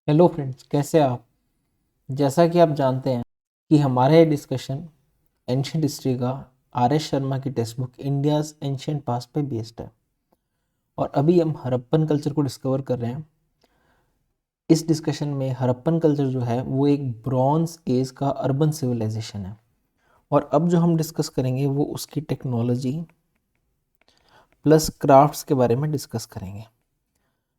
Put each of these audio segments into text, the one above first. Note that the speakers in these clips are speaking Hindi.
हेलो फ्रेंड्स, कैसे आप। जैसा कि आप जानते हैं कि हमारा ये डिस्कशन एंशियंट हिस्ट्री का आर एस शर्मा की text book India's ancient past पे बेस्ड है। और अभी हम हड़प्पन कल्चर को डिस्कवर कर रहे हैं। इस डिस्कशन में हड़प्पन कल्चर जो है वो एक ब्रॉन्ज एज का अर्बन सिविलाइजेशन है। और अब जो हम डिस्कस करेंगे वो उसकी टेक्नोलॉजी प्लस क्राफ्ट्स के बारे में डिस्कस करेंगे।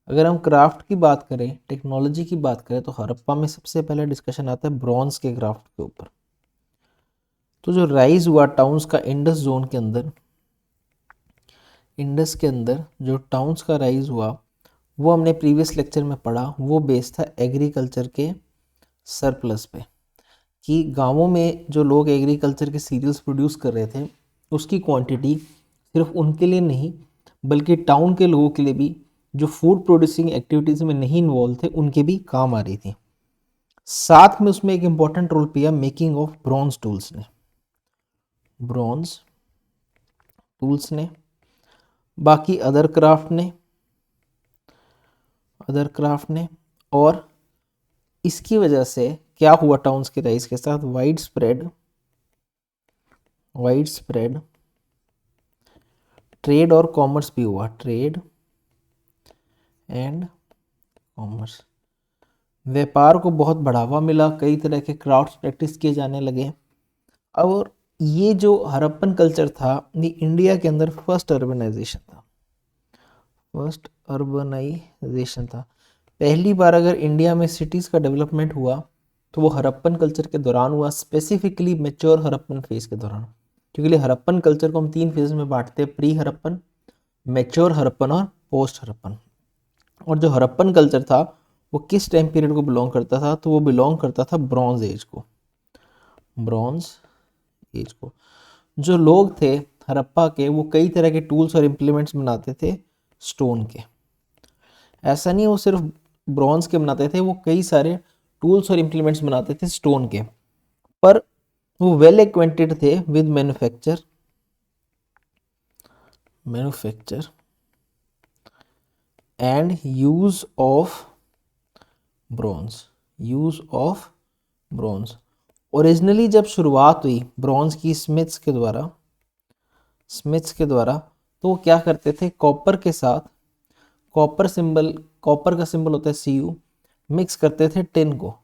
अगर हम क्राफ्ट की बात करें, टेक्नोलॉजी की बात करें, तो हड़प्पा में सबसे पहले डिस्कशन आता है ब्रॉन्ज के क्राफ्ट के ऊपर। तो जो राइज हुआ टाउन्स का इंडस के अंदर जो टाउन्स का राइज हुआ वो हमने प्रीवियस लेक्चर में पढ़ा। वो बेस्ड था एग्रीकल्चर के सरप्लस पे, कि गांवों में जो लोग एग्रीकल्चर के सीरियल्स प्रोड्यूस कर रहे थे उसकी क्वांटिटी सिर्फ उनके लिए नहीं बल्कि टाउन के लोगों के लिए भी, जो फूड प्रोड्यूसिंग एक्टिविटीज़ में नहीं इन्वॉल्व थे, उनके भी काम आ रही थी। साथ में उसमें एक इम्पॉर्टेंट रोल किया मेकिंग ऑफ ब्रॉन्ज टूल्स ने, ब्रॉन्ज टूल्स ने। बाकी अदर क्राफ्ट ने और इसकी वजह से क्या हुआ, टाउन्स के राइज के साथ वाइड स्प्रेड ट्रेड और कॉमर्स भी हुआ, ट्रेड एंड कॉमर्स। व्यापार को बहुत बढ़ावा मिला, कई तरह के क्राफ्ट्स प्रैक्टिस किए जाने लगे। और ये जो हड़प्पन कल्चर था ये इंडिया के अंदर फर्स्ट अर्बनाइजेशन था। पहली बार अगर इंडिया में सिटीज़ का डेवलपमेंट हुआ तो वो हड़प्पन कल्चर के दौरान हुआ, स्पेसिफिकली मेच्योर हड़प्पन फेज के दौरान। क्योंकि हड़प्पन कल्चर को हम 3 फेज में बांटते हैं, प्री हड़प्पन, मेच्योर हड़प्पन और पोस्ट हड़प्पन। और जो हड़प्पन कल्चर था वो किस टाइम पीरियड को बिलोंग करता था, तो वो बिलोंग करता था ब्रॉन्ज एज को। जो लोग थे हड़प्पा के, वो कई तरह के टूल्स और इम्प्लीमेंट्स बनाते थे स्टोन के। ऐसा नहीं वो सिर्फ ब्रॉन्ज के बनाते थे, वो कई सारे टूल्स और इम्प्लीमेंट्स बनाते थे स्टोन के। पर वो वेल एक्वेंटेड थे with manufacture and use of bronze. Originally जब शुरुआत हुई ब्रॉन्ज की स्मिथ्स के द्वारा, तो वो क्या करते थे, कॉपर के साथ कॉपर का सिंबल होता है Cu, मिक्स करते थे टिन को।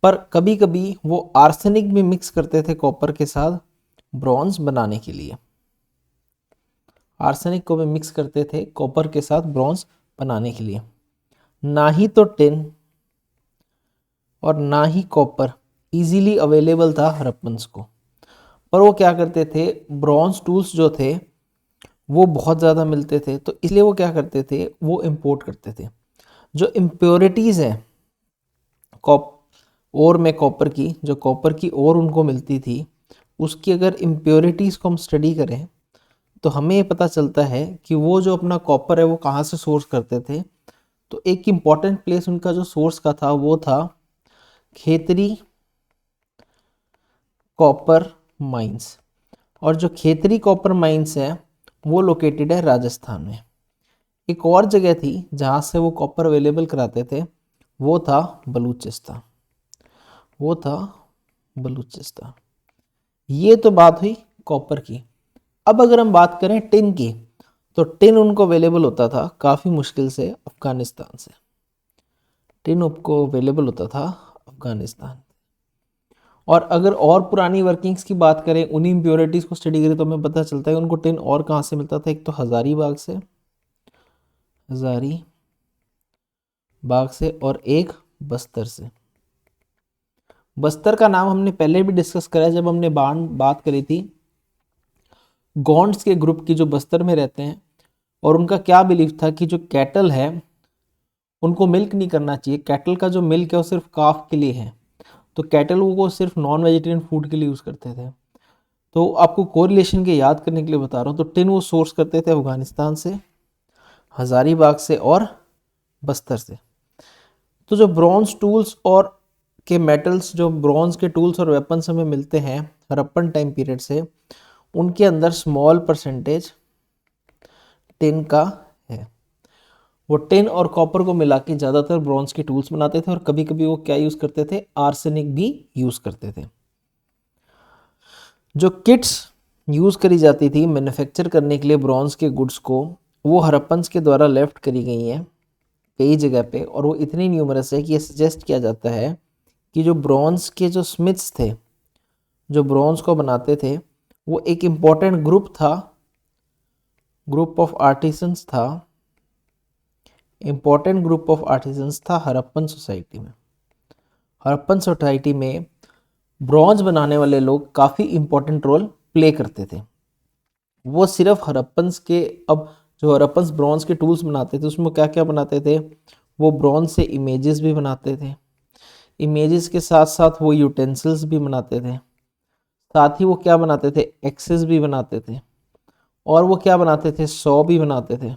पर कभी कभी वो आर्सेनिक भी मिक्स करते थे कॉपर के साथ ब्रॉन्ज बनाने के लिए। आर्सेनिक को भी मिक्स करते थे कॉपर के साथ ब्रॉन्ज बनाने के लिए। ना ही तो टिन और ना ही कॉपर इजीली अवेलेबल था हड़प्पन्स को। पर वो क्या करते थे, ब्रॉन्ज टूल्स जो थे वो बहुत ज़्यादा मिलते थे, तो इसलिए वो क्या करते थे, वो इंपोर्ट करते थे। जो इम्प्योरिटीज़ हैं कॉप और में कॉपर की और उनको मिलती थी, उसकी अगर इम्प्योरिटीज़ को हम स्टडी करें तो हमें ये पता चलता है कि वो जो अपना कॉपर है वो कहाँ से सोर्स करते थे। तो एक इम्पॉर्टेंट प्लेस उनका जो सोर्स का था वो था खेतरी कॉपर माइंस। और जो खेतरी कॉपर माइंस है वो लोकेटेड है राजस्थान में। एक और जगह थी जहाँ से वो कॉपर अवेलेबल कराते थे, वो था बलूचिस्तान। ये तो बात हुई कॉपर की। अब अगर हम बात करें टिन की, तो टिन उनको अवेलेबल होता था काफ़ी मुश्किल से अफगानिस्तान से। और अगर और पुरानी वर्किंग्स की बात करें, उन्हीं इम्प्योरिटीज़ को स्टडी करें, तो हमें पता चलता है उनको टिन और कहाँ से मिलता था। एक तो हजारीबाग से और एक बस्तर से। बस्तर का नाम हमने पहले भी डिस्कस करा जब हमने बात करी थी गॉन्ड्स के ग्रुप की, जो बस्तर में रहते हैं, और उनका क्या बिलीफ था कि जो कैटल है उनको मिल्क नहीं करना चाहिए। कैटल का जो मिल्क है वो सिर्फ काफ के लिए है, तो कैटल को सिर्फ नॉन वेजिटेरियन फूड के लिए यूज़ करते थे। तो आपको कोरिलेशन के याद करने के लिए बता रहा हूँ। तो टिन वो सोर्स करते थे अफगानिस्तान से, हजारीबाग से और बस्तर से। तो जो ब्रॉन्ज टूल्स और के मेटल्स, जो ब्रॉन्ज के टूल्स और वेपन्स हमें मिलते हैं हड़प्पन टाइम पीरियड से, उनके अंदर स्मॉल परसेंटेज टिन का है। वो टिन और कॉपर को मिला के ज़्यादातर ब्रॉन्ज के टूल्स बनाते थे और कभी कभी वो क्या यूज़ करते थे, आर्सेनिक भी यूज़ करते थे। जो किट्स यूज़ करी जाती थी मैन्युफैक्चर करने के लिए ब्रॉन्ज के गुड्स को, वो हड़प्पन्स के द्वारा लेफ्ट करी गई हैं कई जगह पे, और वो इतनी न्यूमरस है कि ये सजेस्ट किया जाता है कि जो ब्रॉन्ज के जो स्मिथ्स थे, जो ब्रॉन्ज को बनाते थे, वो एक इम्पॉर्टेंट ग्रुप था, ग्रुप ऑफ आर्टिसंस था, इम्पॉर्टेंट ग्रुप ऑफ आर्टिसंस था हड़प्पन सोसाइटी में। हड़प्पन सोसाइटी में ब्रॉन्ज बनाने वाले लोग काफ़ी इम्पोर्टेंट रोल प्ले करते थे। वो सिर्फ हड़प्पन्स के, अब जो हड़प्पन्स ब्रॉन्ज के टूल्स बनाते थे उसमें क्या क्या बनाते थे, वो ब्रॉन्ज से इमेजेस भी बनाते थे, इमेजेस के साथ साथ वो यूटेंसिल्स भी बनाते थे, साथ ही वो क्या बनाते थे, एक्सेस भी बनाते थे, और वो क्या बनाते थे, सॉ भी बनाते थे,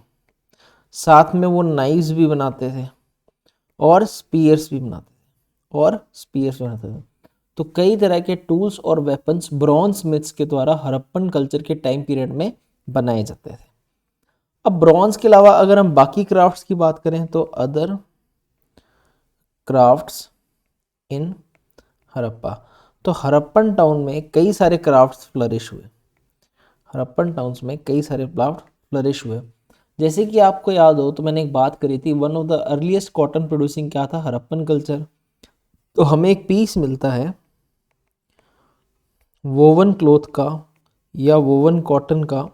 साथ में वो नाइव्स भी बनाते थे और स्पीयर्स भी बनाते थे, तो कई तरह के टूल्स और वेपन्स ब्रॉन्ज स्मिथ्स के द्वारा हड़प्पन कल्चर के टाइम पीरियड में बनाए जाते थे। अब ब्रॉन्ज के अलावा अगर हम बाकी क्राफ्ट्स की बात करें तो अदर क्राफ्ट्स इन हड़प्पा, तो हड़प्पन टाउन में कई सारे क्राफ्ट्स फ्लरिश हुए। हड़प्पन टाउन्स में कई सारे क्राफ्ट फ्लरिश हुए। जैसे कि आपको याद हो तो मैंने एक बात करी थी, one of the earliest cotton producing क्या था, हड़प्पन कल्चर। तो हमें एक पीस मिलता है वोवन क्लॉथ का या वोवन कॉटन का,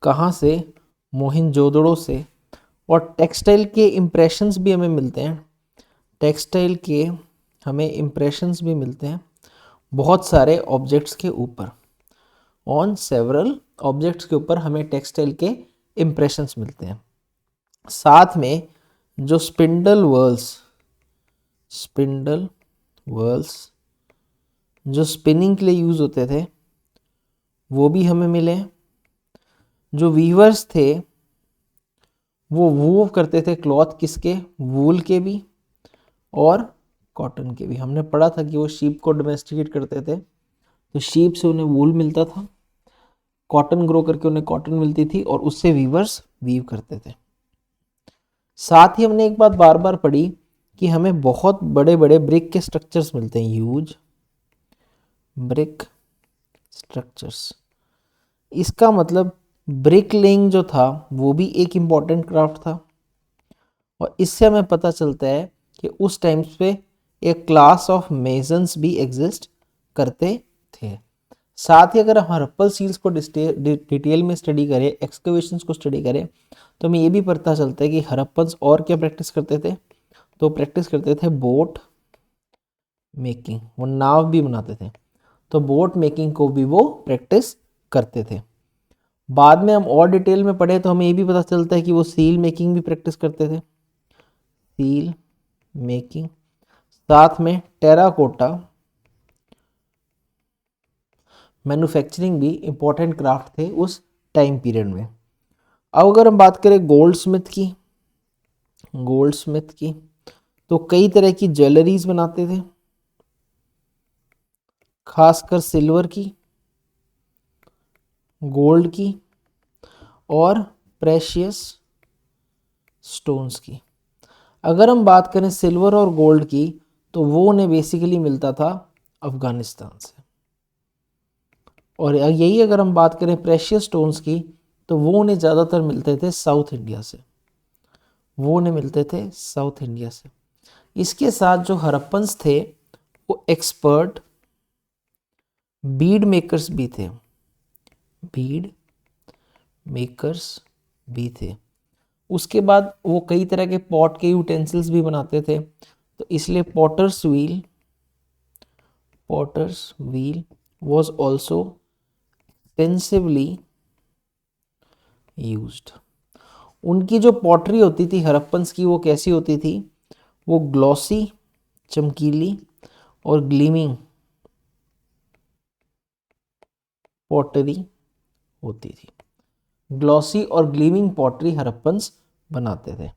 कहाँ से, मोहिंजोदड़ो से। और टेक्सटाइल के इम्प्रेशंस भी हमें मिलते हैं, टेक्सटाइल के हमें इम्प्रेशंस भी मिलते हैं बहुत सारे ऑब्जेक्ट्स के ऊपर, ऑन सेवरल ऑब्जेक्ट्स के ऊपर हमें टेक्सटाइल के इम्प्रेशंस मिलते हैं। साथ में जो स्पिंडल वर्ल्स जो स्पिनिंग के लिए यूज़ होते थे वो भी हमें मिले। जो वीवर्स थे वो वूव करते थे क्लॉथ किसके, वूल के भी और कॉटन के भी। हमने पढ़ा था कि वो शीप को डोमेस्टिकेट करते थे, तो शीप से उन्हें वूल मिलता था, कॉटन ग्रो करके उन्हें कॉटन मिलती थी और उससे वीवर्स वीव करते थे। साथ ही हमने एक बात बार बार पढ़ी कि हमें बहुत बड़े बड़े ब्रिक के स्ट्रक्चर्स मिलते हैं, ह्यूज ब्रिक स्ट्रक्चर्स। इसका मतलब ब्रिक लेइंग जो था वो भी एक इम्पॉर्टेंट क्राफ्ट था, और इससे हमें पता चलता है कि उस टाइम्स पे एक क्लास ऑफ मेसन्स भी एग्जिस्ट करते थे। साथ ही अगर हम हड़प्पन सील्स को डिटेल में स्टडी करें, एक्सकवेशंस को स्टडी करें, तो हमें ये भी पता चलता है कि हड़प्पन्स और क्या प्रैक्टिस करते थे, तो प्रैक्टिस करते थे बोट मेकिंग, वो नाव भी बनाते थे, तो बोट मेकिंग को भी वो प्रैक्टिस करते थे। बाद में हम और डिटेल में पढ़े तो हमें ये भी पता चलता है कि वो सील मेकिंग भी प्रैक्टिस करते थे, सील मेकिंग। साथ में टेराकोटा मैन्युफैक्चरिंग भी इम्पोर्टेंट क्राफ्ट थे उस टाइम पीरियड में। अब अगर हम बात करें गोल्ड स्मिथ की, तो कई तरह की ज्वेलरीज बनाते थे, खासकर सिल्वर की, गोल्ड की और प्रेशियस स्टोन्स की। अगर हम बात करें सिल्वर और गोल्ड की, तो वो उन्हें बेसिकली मिलता था अफगानिस्तान से, और यही अगर हम बात करें प्रेशियस स्टोन्स की, तो वो उन्हें ज़्यादातर मिलते थे साउथ इंडिया से, वो उन्हें मिलते थे साउथ इंडिया से। इसके साथ जो हड़प्पन्स थे वो एक्सपर्ट बीड मेकर्स भी थे, बीड मेकर्स भी थे। उसके बाद वो कई तरह के पॉट के यूटेंसिल्स भी बनाते थे, तो इसलिए potter's wheel was also extensively used। उनकी जो पॉटरी होती थी हड़प्पन्स की, वो कैसी होती थी, वो ग्लॉसी, चमकीली और ग्लीमिंग पॉटरी होती थी। ग्लॉसी और ग्लीमिंग पॉटरी हड़प्पन्स बनाते थे।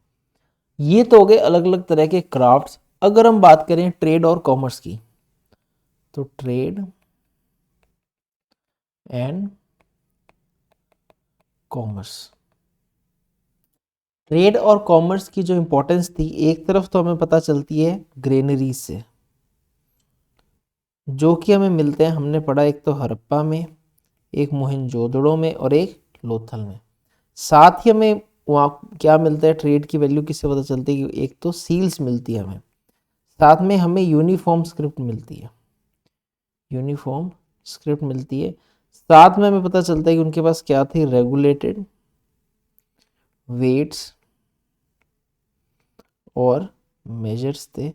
ये तो हो गए अलग अलग तरह के क्राफ्ट्स। अगर हम बात करें ट्रेड और कॉमर्स की, तो ट्रेड एंड कॉमर्स, ट्रेड और कॉमर्स की जो इंपॉर्टेंस थी, एक तरफ तो हमें पता चलती है ग्रेनरी से, जो कि हमें मिलते हैं, हमने पढ़ा एक तो हड़प्पा में, एक मोहनजोदड़ो में और एक लोथल में। साथ ही हमें वहाँ क्या मिलता है, ट्रेड की वैल्यू किससे पता चलती है कि एक तो सील्स मिलती है हमें, साथ में हमें यूनिफॉर्म स्क्रिप्ट मिलती है, यूनिफॉर्म स्क्रिप्ट मिलती है। साथ में हमें पता चलता है कि उनके पास क्या थे, रेगुलेटेड वेट्स और मेजर्स थे,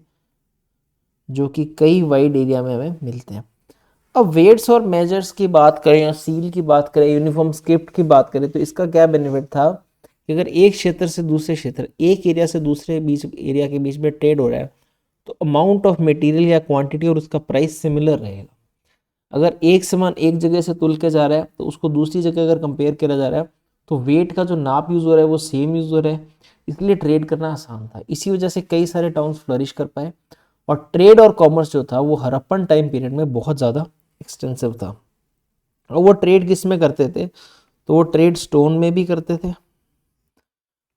जो कि कई वाइड एरिया में हमें मिलते हैं। अब वेट्स और मेजर्स की बात करें या सील की बात करें, यूनिफॉर्म स्क्रिप्ट की बात करें, तो इसका क्या बेनिफिट था कि अगर एक क्षेत्र से दूसरे क्षेत्र, एक एरिया से दूसरे बीच एरिया के बीच में ट्रेड हो रहा है, तो अमाउंट ऑफ मटेरियल या क्वांटिटी और उसका प्राइस सिमिलर रहेगा। अगर एक सामान एक जगह से तुल के जा रहा है तो उसको दूसरी जगह अगर कंपेयर किया जा रहा है तो वेट का जो नाप यूज हो रहा है वो सेम यूज हो रहा है, इसलिए ट्रेड करना आसान था। इसी वजह से कई सारे टाउन्स फ्लरिश कर पाए, और ट्रेड और कॉमर्स जो था वो हड़प्पन टाइम पीरियड में बहुत ज़्यादा एक्सटेंसिव था। और वो ट्रेड किस में करते थे, तो वो ट्रेड स्टोन में भी करते थे,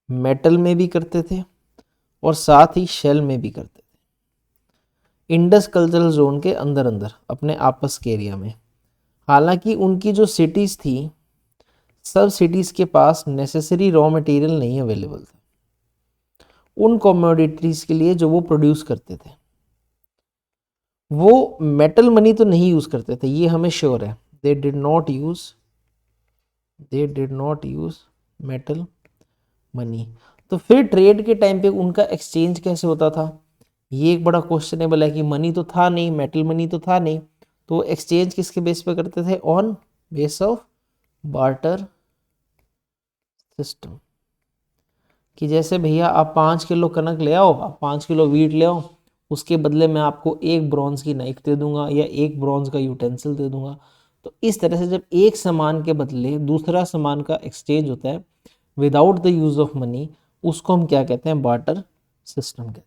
मेटल में भी करते थे, और साथ ही शेल में भी करते थे, इंडस कल्चरल जोन के अंदर अंदर अपने आपस के एरिया में। हालांकि उनकी जो सिटीज़ थी, सब सिटीज़ के पास नेसेसरी रॉ मटेरियल नहीं अवेलेबल था उन कमोडिटीज़ के लिए जो वो प्रोड्यूस करते थे। वो मेटल मनी तो नहीं यूज़ करते थे, ये हमें श्योर है। They did not use metal money. तो फिर ट्रेड के टाइम पे उनका एक्सचेंज कैसे होता था, ये एक बड़ा क्वेश्चनेबल है कि मनी तो था नहीं, मेटल मनी तो था नहीं, तो एक्सचेंज किसके बेस पे करते थे, on base of barter system. कि जैसे भैया आप 5 किलो कनक ले आओ, आप 5 किलो वीट ले आओ, उसके बदले मैं आपको एक ब्रॉन्ज की नाइफ दे दूंगा या एक ब्रॉन्ज का यूटेंसिल दे दूंगा। तो इस तरह से जब एक सामान के बदले दूसरा सामान का एक्सचेंज होता है without the use of money, उसको हम क्या कहते हैं, बार्टर सिस्टम कहते हैं।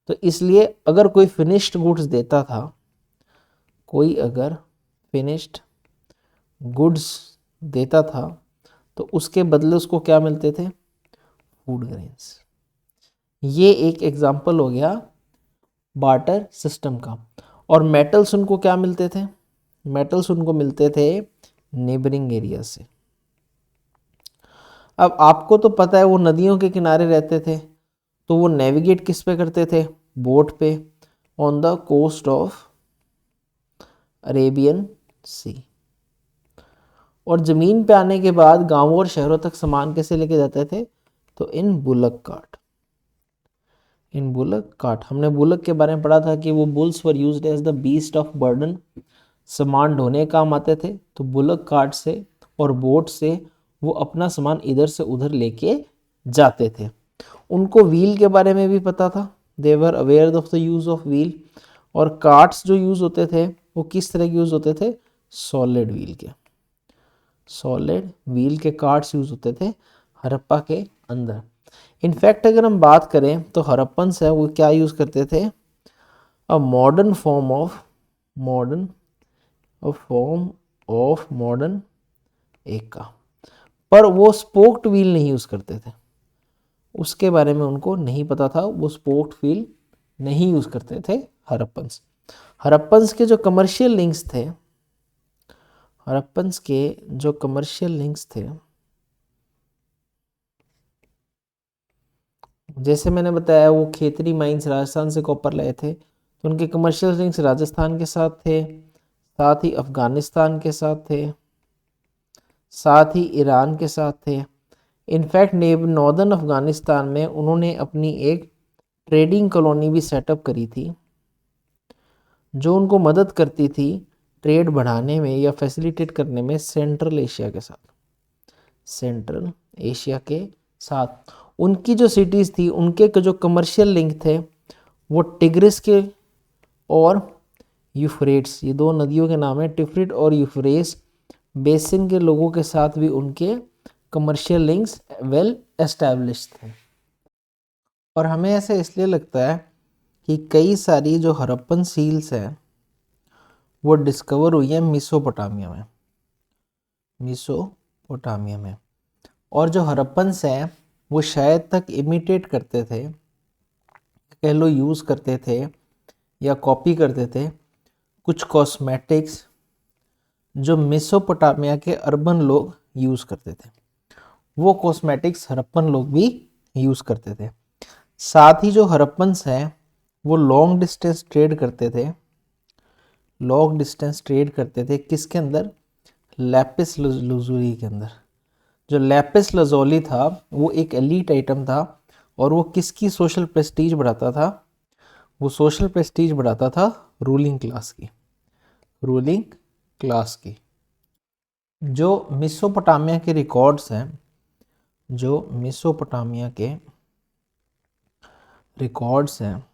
तो इसलिए अगर कोई फिनिश्ड गुड्स देता था, कोई अगर फिनिश्ड गुड्स देता था, तो उसके बदले उसको क्या मिलते थे, फूड ग्रेन्स। ये एक एग्जाम्पल हो गया बार्टर सिस्टम का। और मेटल्स उनको क्या मिलते थे, मेटल्स उनको मिलते थे नेबरिंग एरिया से। अब आपको तो पता है वो नदियों के किनारे रहते थे, तो वो नेविगेट किस पे करते थे, बोट पे, on the coast of Arabian sea. और ज़मीन पे आने के बाद गांवों और शहरों तक सामान कैसे लेके जाते थे, तो इन बुलक कार्ट। इन बुलक कार्ट, हमने बुलक के बारे में पढ़ा था कि वो bulls were used as the beast of burden, सामान ढोने काम आते थे। तो बुलक कार्ट से और बोट से वो अपना सामान इधर से उधर लेके जाते थे। उनको व्हील के बारे में भी पता था, they were aware of the use of wheel. और कार्ट्स जो यूज़ होते थे वो किस तरह के यूज़ होते थे, सॉलिड व्हील के, सॉलिड व्हील के कार्ट्स यूज़ होते थे हड़प्पा के अंदर। इनफैक्ट अगर हम बात करें तो हड़प्पन्स है वो क्या यूज़ करते थे, a modern form of modern एका, पर वो स्पोक्ड व्हील नहीं यूज़ करते थे, उसके बारे में उनको नहीं पता था, वो स्पोक्ड व्हील नहीं यूज़ करते थे हड़प्पन्स। हड़प्पन्स के जो कमर्शियल लिंक्स थे, हड़प्पन्स के जो कमर्शियल लिंक्स थे, जैसे मैंने बताया वो खेतरी माइंस राजस्थान से कॉपर लाए थे, तो उनके कमर्शियल लिंक्स राजस्थान के साथ थे, साथ ही अफगानिस्तान के साथ थे, साथ ही ईरान के साथ थे। इनफैक्ट नॉर्दर्न अफगानिस्तान में उन्होंने अपनी एक ट्रेडिंग कॉलोनी भी सेटअप करी थी, जो उनको मदद करती थी ट्रेड बढ़ाने में या फैसिलिटेट करने में सेंट्रल एशिया के साथ, सेंट्रल एशिया के साथ। उनकी जो सिटीज़ थी, उनके जो कमर्शियल लिंक थे, वो टिग्रिस के और यूफ्रेट्स, ये दो नदियों के नाम है, टिफ्रिट और यूफ्रेट्स बेसिन के लोगों के साथ भी उनके कमर्शियल लिंक्स वेल एस्टैब्लिश थे। और हमें ऐसा इसलिए लगता है कि कई सारी जो हड़प्पन सील्स हैं वो डिस्कवर हुई है मेसोपोटामिया में, और जो हड़प्पन्स हैं वो शायद तक इमिटेट करते थे, कह लो यूज़ करते थे या कॉपी करते थे कुछ कॉस्मेटिक्स जो मेसोपोटामिया के अर्बन लोग यूज़ करते थे। वो कॉस्मेटिक्स हड़प्पन लोग भी यूज़ करते थे। साथ ही जो हड़प्पन्स हैं वो लॉन्ग डिस्टेंस ट्रेड करते थे। लॉन्ग डिस्टेंस ट्रेड करते थे किसके अंदर? लैपिस लजुली के अंदर। जो लैपिस लजोली था वो एक एलीट आइटम था और वो किसकी सोशल प्रेस्टीज बढ़ाता था? वो सोशल प्रेस्टीज बढ़ाता था रूलिंग क्लास की। रूलिंग क्लास की। जो मेसोपोटामिया के रिकॉर्ड्स हैं, जो मेसोपोटामिया के रिकॉर्ड्स हैं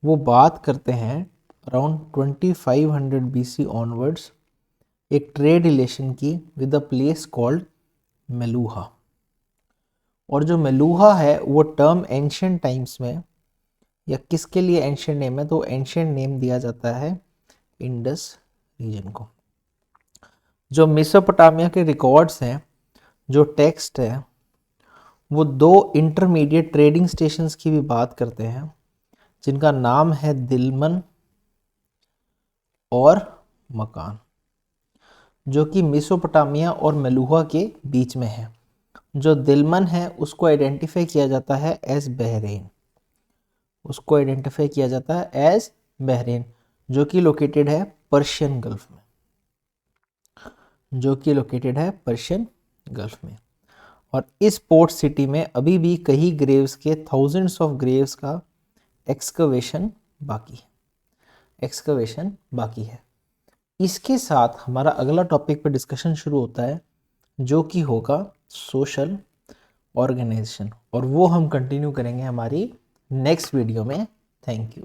वो बात करते हैं अराउंड 2500 BC ऑनवर्ड्स एक ट्रेड रिलेशन की विद अ प्लेस कॉल्ड मेलूहा। और जो मेलूहा है वो टर्म एंशियंट टाइम्स में या किसके लिए एंशियंट नेम है? तो एंशियंट नेम दिया जाता है इंडस रीजन को। जो मेसोपोटामिया के रिकॉर्ड्स हैं, जो टेक्स्ट है, वो दो इंटरमीडिएट ट्रेडिंग स्टेशंस की भी बात करते हैं जिनका नाम है दिलमन और मकान, जो कि मेसोपोटामिया और मेलूहा के बीच में है। जो दिलमन है उसको आइडेंटिफाई किया जाता है एज बहरेन। उसको आइडेंटिफाई किया जाता है एज बहरेन, जो कि लोकेटेड है पर्शियन गल्फ में। जो कि लोकेटेड है पर्शियन गल्फ में। और इस पोर्ट सिटी में अभी भी कई ग्रेव्स के थाउजेंड्स ऑफ ग्रेव्स का एक्सकवेशन बाकी है। एक्सकवेशन बाकी है। इसके साथ हमारा अगला टॉपिक पे डिस्कशन शुरू होता है जो कि होगा सोशल ऑर्गेनाइजेशन, और वो हम कंटिन्यू करेंगे हमारी नेक्स्ट वीडियो में। Thank you.